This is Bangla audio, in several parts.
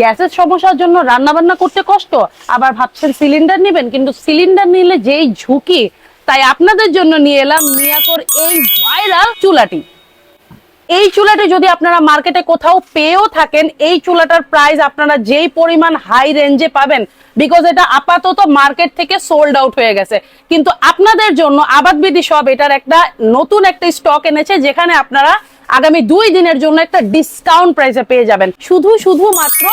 গ্যাসের সমস্যার জন্য রান্না বান্না করতে কষ্ট, আবার ভাবছেন সিলিন্ডার নেবেন, কিন্তু সিলিন্ডার নিলে যেই ঝুঁকি, তাই আপনাদের জন্য নিয়ে এলাম মিয়াকোর এই ভাইরাল চুলাটি। এই চুলাটি যদি আপনারা মার্কেটে কোথাও পেয়েও থাকেন, এই চুলাটার প্রাইস আপনারা যেই পরিমাণ হাই রেঞ্জে পাবেন, বিকজ এটা আপাতত মার্কেট থেকে সোল্ড আউট হয়ে গেছে, কিন্তু আপনাদের জন্য আবাদ বিধি সব এটার একটা নতুন একটা স্টক এনেছে, যেখানে আপনারা আগামী 2 দিনের জন্য একটা ডিসকাউন্ট প্রাইসে পেয়ে যাবেন। শুধু মাত্র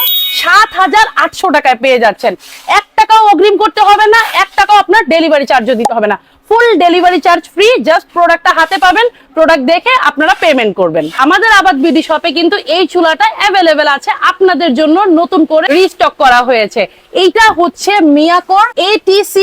7,800 টাকায় পেয়ে যাচ্ছেন। 1 টাকাও অগ্রিম করতে হবে না, 1 টাকাও আপনার ডেলিভারি চার্জও দিতে হবে না, food delivery charge free. Just প্রোডাক্টটা হাতে পাবেন, প্রোডাক্ট দেখে আপনারা পেমেন্ট করবেন। আমাদের আবাদ বিডি শপে কিন্তু এই চুলাটা অ্যাভেলেবেল আছে, আপনাদের জন্য নতুন করে রিস্টক করা হয়েছে। এইটা হচ্ছে মিয়াকোর ATC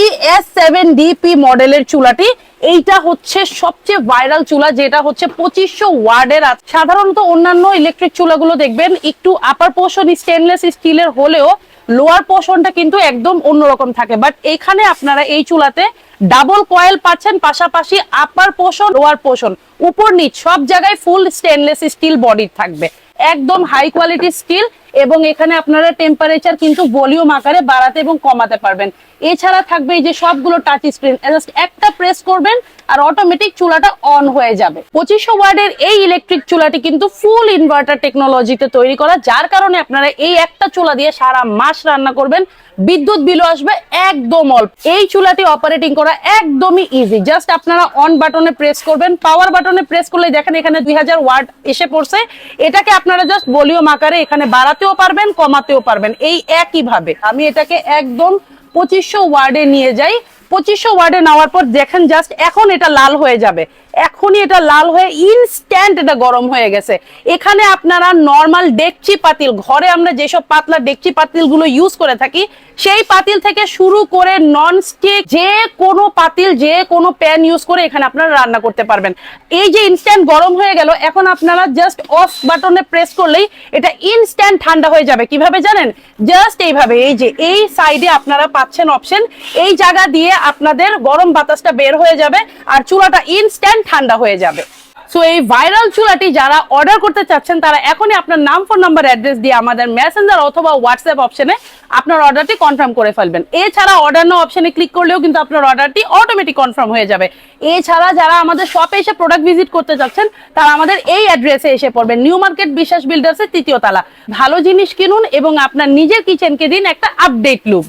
S7DP মডেলের চুলাটি। এইটা হচ্ছে সবচেয়ে ভাইরাল চুলা, যেটা হচ্ছে 2500 ওয়ার্ডের আছে। সাধারণত অন্যান্য ইলেকট্রিক চুলাগুলো দেখবেন একটু আপার পোর্শন স্টেনলেস স্টিলের হলেও লোয়ার পোর্শনটা কিন্তু একদম অন্যরকম থাকে, বাট এখানে আপনারা এই চুলাতে ডাবল কয়েল পাচ্ছেন, পাশাপাশি আপার পোর্শন লোয়ার পোর্শন উপর নিচ সব জায়গায় ফুল স্টেনলেস স্টিল বডি থাকবে, একদম হাই কোয়ালিটি স্টিল। এবং এখানে আপনারা টেম্পারেচার কিন্তু ভলিউম আকারে বাড়াতে এবং কমাতে পারবেন। এছাড়া থাকবে এই যে সবগুলো টাচ স্ক্রিন, জাস্ট একটা প্রেস করবেন আর অটোমেটিক চুলাটা অন হয়ে যাবে। 2500 ওয়াটের এই ইলেকট্রিক চুলাটি কিন্তু ফুল ইনভার্টার টেকনোলজিতে তৈরি করা, যার কারণে আপনারা এই একটা চুলা দিয়ে সারা মাস রান্না করবেন, বিদ্যুৎ বিলও আসবে একদম অল্প। এই চুলাটি অপারেটিং করা একদমই ইজি, জাস্ট আপনারা অন বাটনে প্রেস করবেন, পাওয়ার বাটনে প্রেস করলে দেখেন এখানে 2000 ওয়াট এসে পড়ছে। এটাকে আপনারা জাস্ট ভলিউম আকারে এখানে বাড়াতেও পারবেন, কমাতেও পারবেন এই একই ভাবে। আমি এটাকে একদম 2500 ওয়ার্ডে নিয়ে যাই। 2500 ওয়ার্ডে নেওয়ার পর দেখেন জাস্ট এখন এটা লাল হয়ে যাবে, এখনই এটা লাল হয়ে ইনস্ট্যান্ট এটা গরম হয়ে গেছে। এখানে আপনারা নরমাল ডেকচি পাতিল, ঘরে আমরা যেসব পাতলা ডেকচি পাতিল গুলো ইউজ করে থাকি, সেই পাতিল থেকে শুরু করে নন স্টিক যে কোনো পাতিল, যে কোনো প্যান ইউজ করে এখানে আপনারা রান্না করতে পারবেন। এই যে ইনস্ট্যান্ট গরম হয়ে গেল, এখন আপনারা জাস্ট অফ বাটনে প্রেস করলেই এটা ইনস্ট্যান্ট ঠান্ডা হয়ে যাবে। কিভাবে জানেন? জাস্ট এইভাবে, এই যে এই সাইডে আপনারা পাচ্ছেন অপশন, এই জায়গা দিয়ে আপনাদের গরম বাতাসটা বের হয়ে যাবে আর চুলাটা ইনস্ট্যান্ট ঠান্ডা হয়ে যাবে। সো এই ভাইরাল চুলাটি যারা অর্ডার করতে চাচ্ছেন, তারা এখনই আপনার নাম, ফোন নাম্বার, অ্যাড্রেস দিয়ে আমাদের মেসেঞ্জার অথবা হোয়াটসঅ্যাপ অপশনে আপনার অর্ডারটি কনফার্ম করে ফেলবেন। এছাড়া অর্ডার নাও অপশনে ক্লিক করলেও কিন্তু আপনার অর্ডারটি অটোমেটিক কনফার্ম হয়ে যাবে। এছাড়া যারা আমাদের শপে এসে প্রোডাক্ট ভিজিট করতে চাচ্ছেন, তারা আমাদের এই অ্যাড্রেসে এসে পড়বেন, নিউ মার্কেট বিশ্বাস বিল্ডার্সের 3য় তলা। ভালো জিনিস কিনুন এবং আপনার নিজের কিচেনকে দিন একটা আপডেট লুক।